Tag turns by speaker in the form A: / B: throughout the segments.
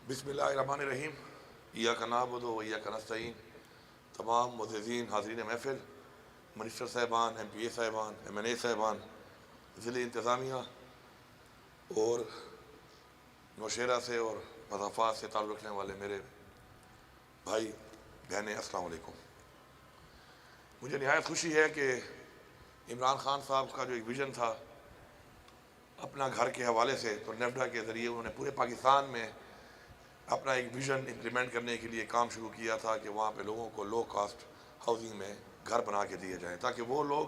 A: بسم اللہ الرحمن الرحیم۔ ایاک نعبد و ایاک نستعین۔ تمام معززین حاضرین محفل، منسٹر صاحبان، ایم پی اے صاحبان، ایم این اے صاحبان، ضلع انتظامیہ اور نوشہرہ سے اور مضافات سے تعلق رکھنے والے میرے بھائی بہنیں، السلام علیکم۔ مجھے نہایت خوشی ہے کہ عمران خان صاحب کا جو ایک ویژن تھا اپنا گھر کے حوالے سے، تو نیفڈا کے ذریعے انہوں نے پورے پاکستان میں اپنا ایک ویژن امپلیمنٹ کرنے کے لیے کام شروع کیا تھا کہ وہاں پہ لوگوں کو لو کاسٹ ہاؤسنگ میں گھر بنا کے دیے جائیں، تاکہ وہ لوگ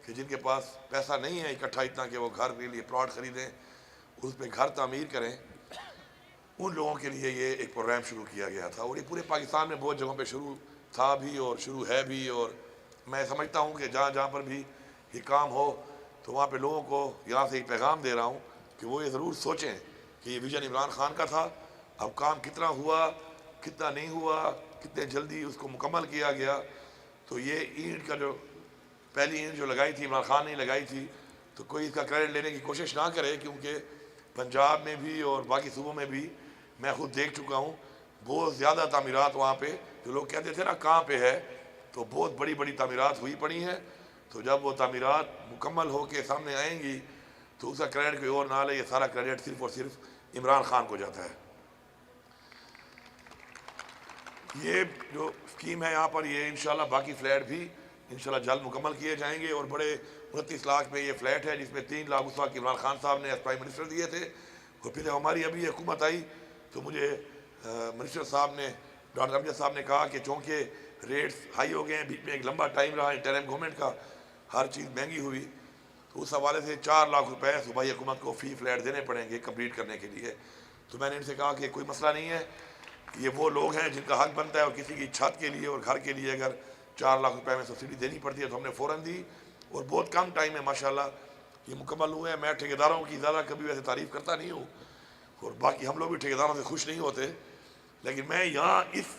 A: کہ جن کے پاس پیسہ نہیں ہے اکٹھا اتنا کہ وہ گھر کے لیے پلاٹ خریدیں، اس پہ گھر تعمیر کریں، ان لوگوں کے لیے یہ ایک پروگرام شروع کیا گیا تھا۔ اور یہ پورے پاکستان میں بہت جگہوں پہ شروع تھا بھی اور شروع ہے بھی، اور میں سمجھتا ہوں کہ جہاں جہاں پر بھی یہ کام ہو تو وہاں پہ لوگوں کو یہاں سے ایک پیغام دے رہا ہوں کہ وہ یہ ضرور سوچیں کہ یہ ویژن عمران خان کا تھا، اب کام کتنا ہوا، کتنا نہیں ہوا، کتنے جلدی اس کو مکمل کیا گیا۔ تو یہ اینٹ کا جو پہلی اینٹ جو لگائی تھی عمران خان نے لگائی تھی، تو کوئی اس کا کریڈٹ لینے کی کوشش نہ کرے، کیونکہ پنجاب میں بھی اور باقی صوبوں میں بھی میں خود دیکھ چکا ہوں بہت زیادہ تعمیرات وہاں پہ، جو لوگ کہتے تھے نا کہاں پہ ہے، تو بہت بڑی بڑی تعمیرات ہوئی پڑی ہیں۔ تو جب وہ تعمیرات مکمل ہو کے سامنے آئیں گی تو اس کا کریڈٹ کوئی اور نہ لے، یہ سارا کریڈٹ صرف اور صرف عمران خان کو جاتا ہے۔ یہ جو اسکیم ہے یہاں پر، یہ انشاءاللہ باقی فلیٹ بھی انشاءاللہ جلد مکمل کیے جائیں گے، اور بڑے 29 لاکھ میں یہ فلیٹ ہے، جس میں 3 لاکھ اس وقت عمران خان صاحب نے ایز پرائم منسٹر دیے تھے، اور پھر ہماری ابھی حکومت آئی تو مجھے منسٹر صاحب نے، ڈاکٹر امجد صاحب نے کہا کہ چونکہ ریٹس ہائی ہو گئے ہیں، بیچ میں ایک لمبا ٹائم رہا انٹرم گورنمنٹ کا، ہر چیز مہنگی ہوئی، تو اس حوالے سے 4 لاکھ روپے صوبائی حکومت کو فی فلیٹ دینے پڑیں گے کمپلیٹ کرنے کے لیے۔ تو میں نے ان سے کہا کہ کوئی مسئلہ نہیں ہے، یہ وہ لوگ ہیں جن کا حق بنتا ہے، اور کسی کی چھت کے لیے اور گھر کے لیے اگر 4 لاکھ روپے میں سبسڈی دینی پڑتی ہے تو ہم نے فوراً دی، اور بہت کم ٹائم میں ماشاءاللہ یہ مکمل ہوئے ہیں۔ میں ٹھیکیداروں کی زیادہ کبھی ویسے تعریف کرتا نہیں ہوں، اور باقی ہم لوگ بھی ٹھیکیداروں سے خوش نہیں ہوتے، لیکن میں یہاں اس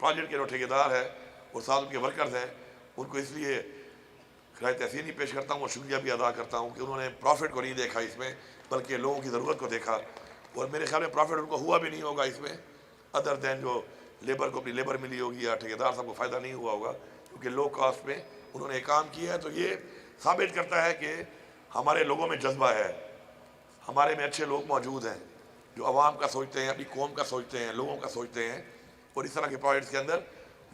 A: پروجیکٹ کے جو ٹھیکیدار ہیں اور ساتھ ان کے ورکرز ہیں، ان کو اس لیے خراج تحسین پیش کرتا ہوں اور شکریہ بھی ادا کرتا ہوں کہ انہوں نے پروفٹ کو نہیں دیکھا اس میں، بلکہ لوگوں کی ضرورت کو دیکھا، اور میرے خیال میں پروفٹ ان کو ہوا بھی نہیں ہوگا اس میں، ادر دین جو لیبر کو اپنی لیبر ملی ہوگی یا ٹھیکیدار صاحب کو فائدہ نہیں ہوا ہوگا، کیونکہ لو کاسٹ میں انہوں نے کام کیا ہے۔ تو یہ ثابت کرتا ہے کہ ہمارے لوگوں میں جذبہ ہے، ہمارے میں اچھے لوگ موجود ہیں جو عوام کا سوچتے ہیں، اپنی قوم کا سوچتے ہیں، لوگوں کا سوچتے ہیں، اور اس طرح کے پروجیکٹس کے اندر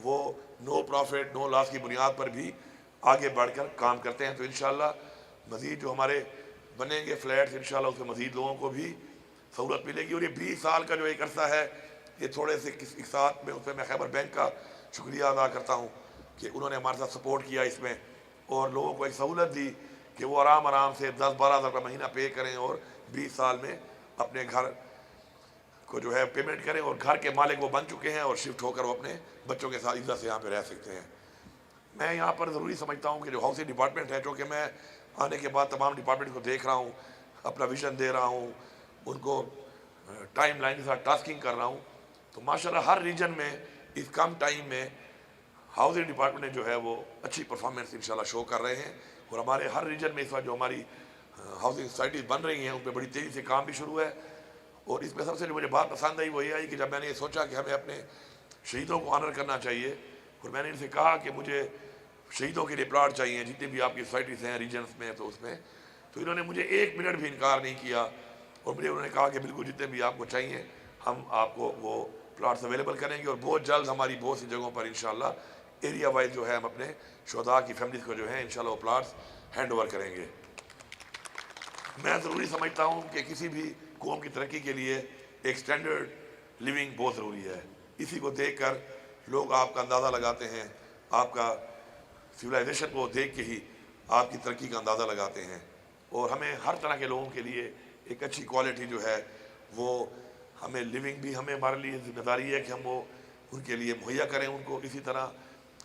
A: وہ نو پروفٹ نو لاس کی بنیاد پر بھی آگے بڑھ کر کام کرتے ہیں۔ تو انشاءاللہ مزید جو ہمارے بنیں گے فلیٹس، انشاءاللہ اس میں مزید لوگوں کو بھی سہولت ملے گی۔ اور یہ 20 سال کا جو ایک عرصہ ہے، یہ تھوڑے سے ایک ساتھ میں اس میں خیبر بینک کا شکریہ ادا کرتا ہوں کہ انہوں نے ہمارے ساتھ سپورٹ کیا اس میں، اور لوگوں کو ایک سہولت دی کہ وہ آرام سے 10-12 ہزار روپے مہینہ پے کریں اور 20 سال میں اپنے گھر کو جو ہے پیمنٹ کریں، اور گھر کے مالک وہ بن چکے ہیں، اور شفٹ ہو کر وہ اپنے بچوں کے ساتھ عزت سے یہاں پہ رہ سکتے ہیں۔ میں یہاں پر ضروری سمجھتا ہوں کہ جو ہاؤسنگ ڈپارٹمنٹ ہے، چونکہ میں آنے کے بعد تمام ڈپارٹمنٹ کو دیکھ رہا ہوں، اپنا ویژن دے رہا ہوں، ان کو ٹائم لائن کے ساتھ ٹاسکنگ کر رہا ہوں، تو ماشاءاللہ ہر ریجن میں اس کم ٹائم میں ہاؤسنگ ڈپارٹمنٹ جو ہے وہ اچھی پرفارمنس انشاءاللہ شو کر رہے ہیں، اور ہمارے ہر ریجن میں اس وقت جو ہماری ہاؤسنگ سوسائٹیز بن رہی ہیں ان پہ بڑی تیزی سے کام بھی شروع ہے۔ اور اس میں سب سے جو مجھے بات پسند آئی وہ یہ آئی کہ جب میں نے یہ سوچا کہ ہمیں اپنے شہیدوں کو آنر کرنا چاہیے، اور میں نے ان سے کہا کہ مجھے شہیدوں کے لیے پلاٹ چاہیے جتنی بھی آپ کی سوسائٹیز ہیں ریجنس میں، تو اس میں تو انہوں نے مجھے 1 منٹ بھی انکار نہیں کیا، اور مجھے انہوں نے کہا کہ بالکل جتنے بھی آپ کو چاہیے ہم آپ کو وہ پلاٹس اویلیبل کریں گے، اور بہت جلد ہماری بہت سی جگہوں پر انشاءاللہ ایریا وائز جو ہے ہم اپنے شہداء کی فیملیز کو جو ہے انشاءاللہ وہ پلاٹس ہینڈ اوور کریں گے۔ میں ضروری سمجھتا ہوں کہ کسی بھی قوم کی ترقی کے لیے ایک سٹینڈرڈ لیونگ بہت ضروری ہے، اسی کو دیکھ کر لوگ آپ کا اندازہ لگاتے ہیں، آپ کا سویلائزیشن کو دیکھ کے ہی آپ کی ترقی کا اندازہ لگاتے ہیں، اور ہمیں ہر طرح کے لوگوں کے لیے ایک اچھی کوالٹی جو ہے وہ ہمیں لیونگ بھی ہمارے لیے ذمہ داری ہے کہ ہم وہ ان کے لیے مہیا کریں ان کو، اسی طرح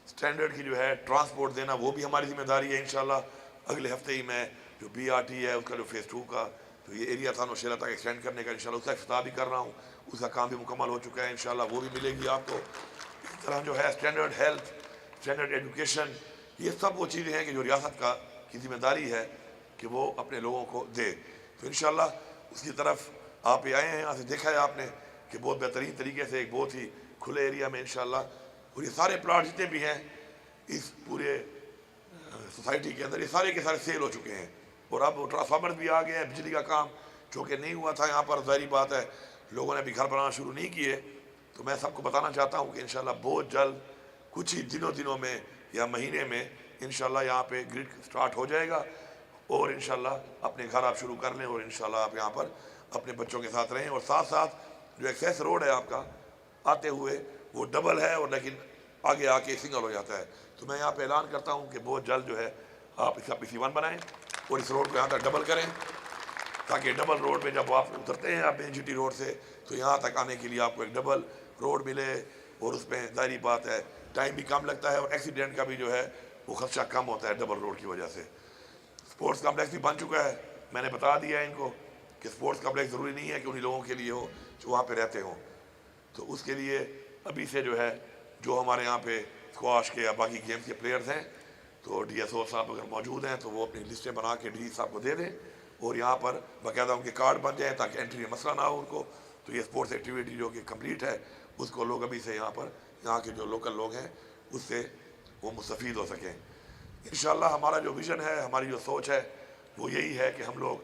A: سٹینڈرڈ کی جو ہے ٹرانسپورٹ دینا وہ بھی ہماری ذمہ داری ہے۔ انشاءاللہ اگلے ہفتے ہی میں جو BRT ہے اس کا جو فیز 2 کا تو یہ ایریا تھا نوشہرہ تک ایکسٹینڈ کرنے کا انشاءاللہ اس کا افتتاح بھی کر رہا ہوں، اس کا کام بھی مکمل ہو چکا ہے، انشاءاللہ وہ بھی ملے گی آپ کو۔ اس طرح جو ہے سٹینڈرڈ ہیلتھ، سٹینڈرڈ ایجوکیشن، یہ سب وہ چیزیں ہیں کہ جو ریاست کی ذمہ داری ہے کہ وہ اپنے لوگوں کو دے۔ تو انشاءاللہ اس کی طرف آپ آئے ہیں، یہاں سے دیکھا ہے آپ نے کہ بہت بہترین طریقے سے ایک بہت ہی کھلے ایریا میں انشاءاللہ، اور یہ سارے پلاٹ جتنے بھی ہیں اس پورے سوسائٹی کے اندر، یہ سارے کے سارے سیل ہو چکے ہیں، اور اب ٹرانسفارمر بھی آ گئے ہیں، بجلی کا کام چونکہ نہیں ہوا تھا یہاں پر، ظاہری بات ہے لوگوں نے بھی گھر بنانا شروع نہیں کیے، تو میں سب کو بتانا چاہتا ہوں کہ انشاءاللہ بہت جلد کچھ ہی دنوں میں یا مہینے میں انشاءاللہ یہاں پہ گرڈ سٹارٹ ہو جائے گا، اور انشاءاللہ اپنے گھر آپ شروع کر لیں، اور انشاءاللہ آپ یہاں پر اپنے بچوں کے ساتھ رہیں، اور ساتھ ساتھ جو ایکسیس روڈ ہے آپ کا آتے ہوئے وہ ڈبل ہے، اور لیکن آگے آ کے سنگل ہو جاتا ہے، تو میں یہاں پہ اعلان کرتا ہوں کہ بہت جلد جو ہے آپ اس کا PC1 بنائیں اور اس روڈ کو یہاں تک ڈبل کریں، تاکہ ڈبل روڈ میں جب آپ اترتے ہیں آپ GT روڈ سے تو یہاں تک آنے کے لیے آپ کو ایک ڈبل روڈ ملے، اور اس میں ظاہری بات ہے ٹائم بھی کم لگتا ہے، اور ایکسیڈنٹ کا بھی جو ہے وہ خدشہ کم ہوتا ہے ڈبل روڈ کی وجہ سے۔ سپورٹس کمپلیکس بھی بن چکا ہے، میں نے بتا دیا ہے ان کو کہ سپورٹس کمپلیکس ضروری نہیں ہے کہ انہی لوگوں کے لیے ہو جو وہاں پہ رہتے ہوں، تو اس کے لیے ابھی سے جو ہے جو ہمارے یہاں پہ اسکواش کے یا باقی گیمز کے پلیئرز ہیں تو DSO صاحب اگر موجود ہیں تو وہ اپنی لسٹیں بنا کے DG صاحب کو دے دیں، اور یہاں پر باقاعدہ ان کے کارڈ بن جائیں تاکہ انٹری میں مسئلہ نہ ہو ان کو، تو یہ سپورٹس ایکٹیویٹی جو کہ کمپلیٹ ہے اس کو لوگ ابھی سے یہاں پر یہاں کے جو لوکل لوگ ہیں اس سے وہ مستفید ہو سکیں۔ انشاءاللہ ہمارا جو ویژن ہے، ہماری جو سوچ ہے وہ یہی ہے کہ ہم لوگ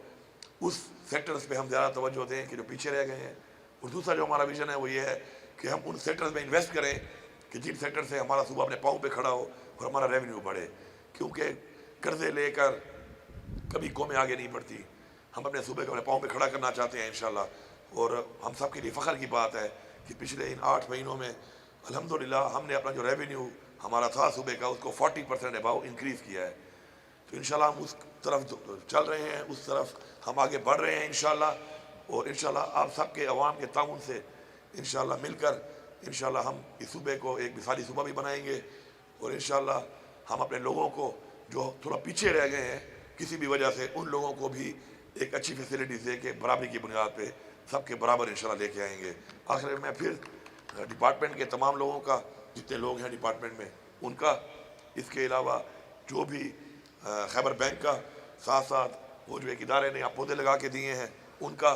A: اس سیکٹرز پہ ہم زیادہ توجہ دیں کہ جو پیچھے رہ گئے ہیں، اور دوسرا جو ہمارا ویژن ہے وہ یہ ہے کہ ہم ان سیکٹرز میں انویسٹ کریں کہ جن سیکٹر سے ہمارا صوبہ اپنے پاؤں پہ کھڑا ہو اور ہمارا ریونیو بڑھے، کیونکہ قرضے لے کر کبھی قومیں آگے نہیں بڑھتی، ہم اپنے صوبے کو اپنے پاؤں پہ کھڑا کرنا چاہتے ہیں انشاءاللہ، اور ہم سب کے لیے فخر کی بات ہے کہ پچھلے ان 8 مہینوں میں الحمدللہ ہم نے اپنا جو ریونیو ہمارا تھا صوبے کا اس کو 40% اباؤ انکریز کیا ہے، تو انشاءاللہ ہم اس طرف چل رہے ہیں، اس طرف ہم آگے بڑھ رہے ہیں انشاءاللہ، اور انشاءاللہ آپ سب کے عوام کے تعاون سے انشاءاللہ مل کر انشاءاللہ ہم اس صوبے کو ایک مثالی صوبہ بھی بنائیں گے، اور انشاءاللہ ہم اپنے لوگوں کو جو تھوڑا پیچھے رہ گئے ہیں کسی بھی وجہ سے ان لوگوں کو بھی ایک اچھی فیسلٹیز دے کے برابری کی بنیاد پہ سب کے برابر انشاءاللہ لے کے آئیں گے۔ آخر میں پھر ڈپارٹمنٹ کے تمام لوگوں کا، جتنے لوگ ہیں ڈپارٹمنٹ میں ان کا، اس کے علاوہ جو بھی خیبر بینک کا، ساتھ ساتھ وہ جو ایک ادارے نے آپ پودے لگا کے دیے ہیں ان کا،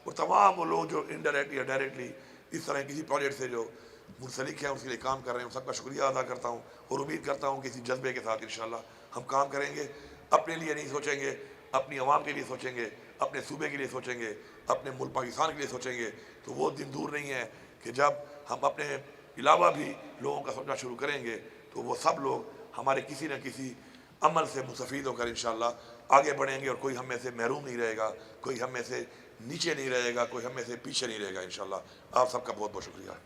A: اور تمام وہ لوگ جو انڈائریکٹلی یا ڈائریکٹلی اس طرح کسی پروجیکٹ سے جو منسلک ہیں اس کے لیے کام کر رہے ہیں، ان سب کا شکریہ ادا کرتا ہوں، اور امید کرتا ہوں کہ اسی جذبے کے ساتھ انشاءاللہ ہم کام کریں گے، اپنے لیے نہیں سوچیں گے، اپنی عوام کے لیے سوچیں گے، اپنے صوبے کے لیے سوچیں گے، اپنے ملک پاکستان کے لیے سوچیں گے، تو وہ دن دور نہیں ہے کہ جب ہم اپنے علاوہ بھی لوگوں کا سوچنا شروع کریں گے تو وہ سب لوگ ہمارے کسی نہ کسی عمل سے مستفید ہو کر انشاءاللہ آگے بڑھیں گے، اور کوئی ہم میں سے محروم نہیں رہے گا، کوئی ہم میں سے نیچے نہیں رہے گا، کوئی ہم میں سے پیچھے نہیں رہے گا انشاءاللہ۔ آپ سب کا بہت بہت شکریہ۔